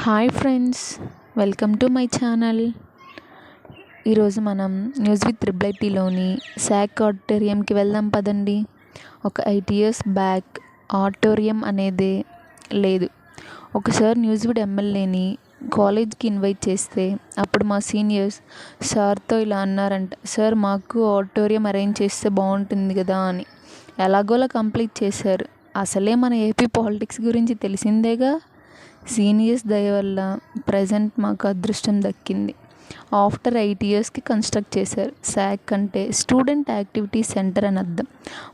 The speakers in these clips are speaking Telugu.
Hi friends, welcome to my channel. ఈరోజు మనం న్యూస్ విత్ ట్రిపుల్ ఐటీలోని శాక్ ఆడిటోరియంకి వెళ్దాం పదండి. ఒక 8 years బ్యాక్ ఆడిటోరియం అనేదే లేదు. ఒకసారి న్యూస్ విత్ ఎమ్మెల్యేని కాలేజ్కి ఇన్వైట్ చేస్తే అప్పుడు మా సీనియర్స్ సార్తో ఇలా అన్నారంట, సార్ మాకు ఆడిటోరియం అరేంజ్ చేస్తే బాగుంటుంది కదా అని. ఎలాగోలా కంప్లీట్ చేశారు. అసలే మన ఏపీ పాలిటిక్స్ గురించి తెలిసిందేగా. సీనియర్స్ దయ వల్ల ప్రజెంట్ మాకు అదృష్టం దక్కింది. ఆఫ్టర్ 8 yearsకి కన్స్ట్రక్ట్ చేశారు. శాక్ అంటే స్టూడెంట్ యాక్టివిటీ సెంటర్ అని అర్థం.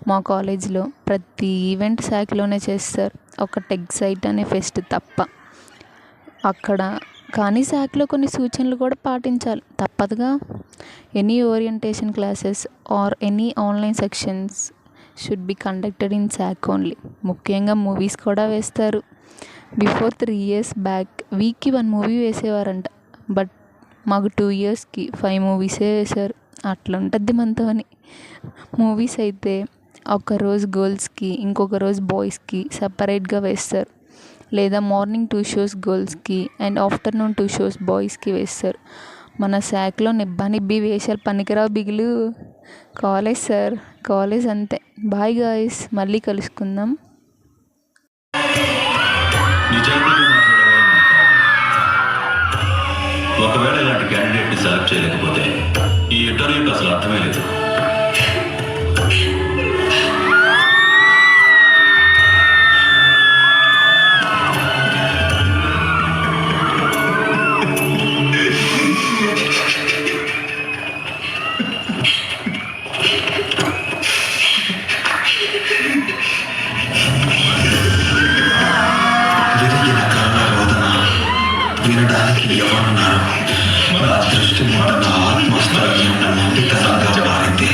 మా కాలేజ్లో ప్రతి ఈవెంట్ శాక్లోనే చేస్తారు, ఒక టెక్ సైట్ అనే ఫెస్ట్ తప్ప. అక్కడ కానీ శాక్లో కొన్ని సూచనలు కూడా పాటించాలి, తప్పదుగా. Any orientation classes or any online sections should be conducted in SAC only. ముఖ్యంగా మూవీస్ కూడా వేస్తారు. బిఫోర్ 3 years బ్యాక్ వీక్కి 1 మూవీ వేసేవారంట. బట్ మాకు 2 yearsకి 5 మూవీసే వేశారు. అట్లా ఉంటుంది మనతోని. మూవీస్ అయితే ఒకరోజు గర్ల్స్కి, ఇంకొక రోజు బాయ్స్కి సపరేట్గా వేస్తారు. లేదా మార్నింగ్ 2 shows గర్ల్స్కి అండ్ ఆఫ్టర్నూన్ 2 shows బాయ్స్కి వేస్తారు. మన శాక్లో నిబ్బి వేషాలు పనికిరావు బిగులు. కాలేజ్ సార్, కాలేజ్ అంతే. బాయ్ గాయ్స్, మళ్ళీ కలుసుకుందాం. నిజాయితీగా మాట్లాడేవారు ఒకవేళ ఇలాంటి క్యాండిడేట్ని సెలెక్ట్ చేయలేకపోతే ఈ ఇంటర్వ్యూకి అసలు అర్థమే లేదు. వినడానికి ఎవరున్నారు? నా దృష్టి మాట నా ఆత్మస్థైర్యం మారింది.